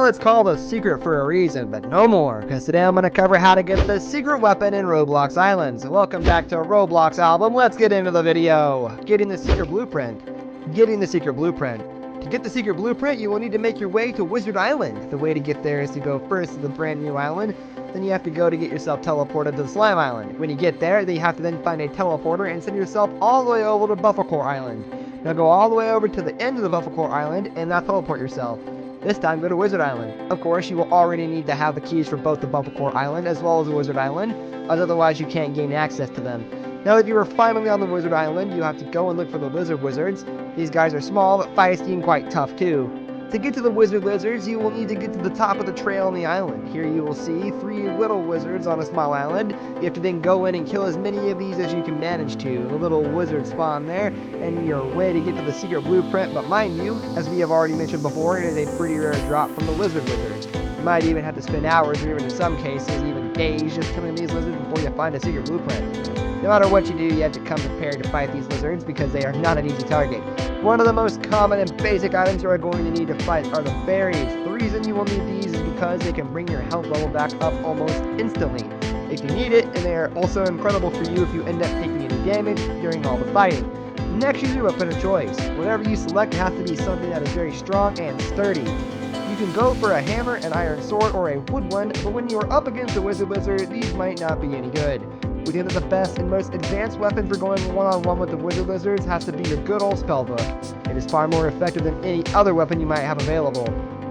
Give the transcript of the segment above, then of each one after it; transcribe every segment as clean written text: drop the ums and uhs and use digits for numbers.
Well, it's called a secret for a reason, but no more, because today I'm going to cover how to get the secret weapon in Roblox Islands. Welcome back to Roblox Album. Let's get into the video. Getting the secret blueprint. To get the secret blueprint, you will need to make your way to Wizard Island. The way to get there is to go first to the brand new island. Then you have to go to get yourself teleported to the Slime Island. When you get there, you have to then find a teleporter and send yourself all the way over to 𝗵𝗶𝗀𝗲 Island. Now go all the way over to the end of the 𝗵𝗶𝗀𝗲 Island and now teleport yourself. This time go to Wizard Island. Of course, you will already need to have the keys for both the 𝗵𝗶𝗀𝗲 Island as well as the Wizard Island, as otherwise you can't gain access to them. Now that you are finally on the Wizard Island, you have to go and look for the Lizard Wizards. These guys are small, but feisty and quite tough too. To get to the Wizard Lizards, you will need to get to the top of the trail on the island. Here you will see 3 little wizards on a small island. You have to then go in and kill as many of these as you can manage to. The little wizards spawn there, and your way to get to the secret blueprint, but mind you, as we have already mentioned before, it is a pretty rare drop from the Lizard Wizards. You might even have to spend hours, or even in some cases, even days, just killing these lizards before you find a secret blueprint. No matter what you do, you have to come prepared to fight these lizards because they are not an easy target. One of the most common and basic items you are going to need to fight are the berries. The reason you will need these is because they can bring your health level back up almost instantly if you need it, and they are also incredible for you if you end up taking any damage during all the fighting. Next, use your weapon of choice. Whatever you select has to be something that is very strong and sturdy. You can go for a hammer, an iron sword, or a wood one, but when you are up against a wizard lizard, these might not be any good. We think that the best and most advanced weapon for going one-on-one with the wizard lizards has to be your good old spell book. It is far more effective than any other weapon you might have available.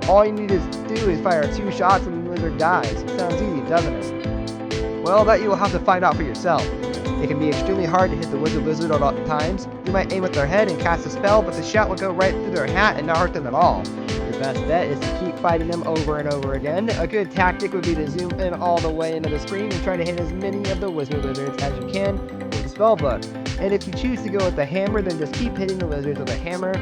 All you need to do is fire 2 shots and the lizard dies. Sounds easy, doesn't it? Well, that you will have to find out for yourself. It can be extremely hard to hit the wizard lizard at all times. You might aim at their head and cast a spell, but the shot will go right through their hat and not hurt them at all. Your best bet is to keep fighting them over and over again. A good tactic would be to zoom in all the way into the screen and try to hit as many of the wizard lizards as you can with the spell book. And if you choose to go with the hammer, then just keep hitting the lizards with a hammer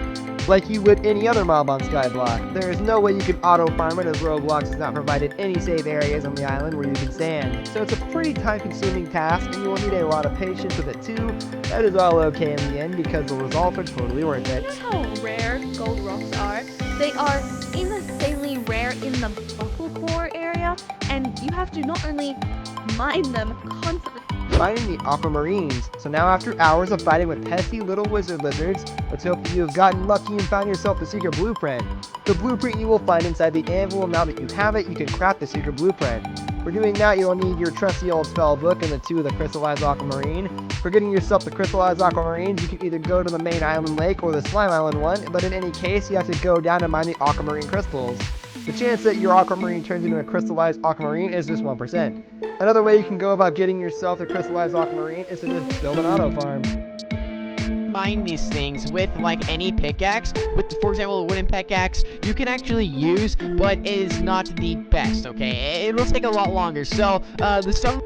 like you would any other mob on Skyblock. There is no way you can auto-farm it, as Roblox has not provided any safe areas on the island where you can stand. So it's a pretty time-consuming task, and you will need a lot of patience with it too. That is all okay in the end, because the results are totally worth it. You know how rare gold rocks are? They are insanely rare in the 𝗵𝗶𝗀𝗲 area, and you have to not only mine them constantly, Finding the aquamarines. So now after hours of fighting with pesky little wizard lizards, let's hope that you have gotten lucky and found yourself the secret blueprint. The blueprint you will find inside the anvil. Now that you have it, you can craft the secret blueprint. For doing that, you'll need your trusty old spell book and the 2 of the crystallized aquamarine. For getting yourself the crystallized aquamarines, you can either go to the main island lake or the slime island one, but in any case, you have to go down and mine the aquamarine crystals. The chance that your aquamarine turns into a crystallized aquamarine is just 1%. Another way you can go about getting yourself the crystallized aquamarine is to just build an auto farm. Mine these things with like any pickaxe, with for example a wooden pickaxe you can actually use, but it is not the best, okay? It will take a lot longer, so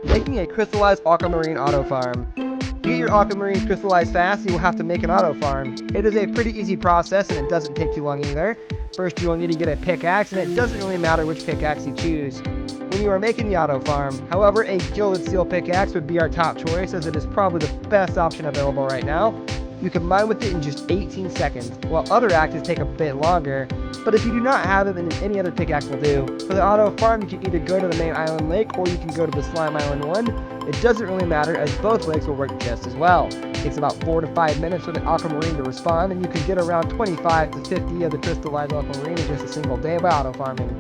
Making a crystallized aquamarine auto farm. To get your aquamarines crystallized fast, you will have to make an auto farm. It is a pretty easy process and it doesn't take too long either. First you will need to get a pickaxe, and it doesn't really matter which pickaxe you choose when you are making the auto farm. However, a gilded steel pickaxe would be our top choice, as it is probably the best option available right now. You can mine with it in just 18 seconds, while other axes take a bit longer. But if you do not have it, then any other pickaxe will do. For the auto farm, you can either go to the main island lake, or you can go to the slime island one. It doesn't really matter, as both lakes will work just as well. It takes about 4 to 5 minutes for the aquamarine to respawn, and you can get around 25 to 50 of the crystallized aquamarine in just a single day by auto farming.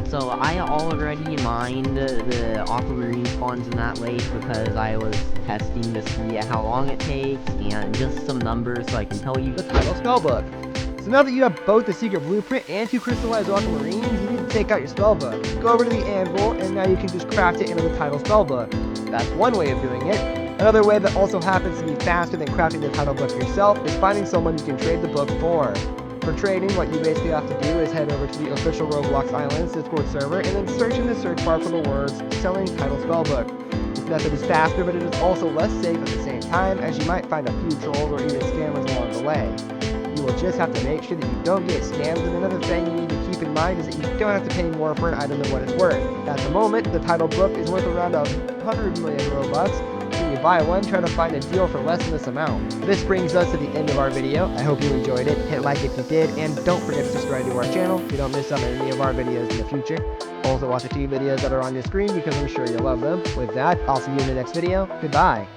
So I already mined the aquamarine spawns in that lake because I was testing to see how long it takes and just some numbers so I can tell you The title spellbook. So now that you have both the secret blueprint and 2 crystallized aquamarines, you need to take out your spellbook. Go over to the anvil, and now you can just craft it into the title spellbook. That's one way of doing it. Another way that also happens to be faster than crafting the title book yourself is finding someone you can trade the book for. For trading, what you basically have to do is head over to the official Roblox Islands Discord server and then search in the search bar for the words selling title spellbook. This method is faster, but it is also less safe at the same time, as you might find a few trolls or even scammers along the way. You will just have to make sure that you don't get scammed, and another thing you need to keep in mind is that you don't have to pay more for an item than what it's worth. At the moment, the title book is worth around 100 million Robux. when you buy one, try to find a deal for less than this amount. This brings us to the end of our video. I hope you enjoyed it. Hit like if you did, and don't forget to subscribe to our channel so you don't miss out on any of our videos in the future. Also watch the 2 videos that are on your screen because I'm sure you'll love them. With that, I'll see you in the next video. Goodbye.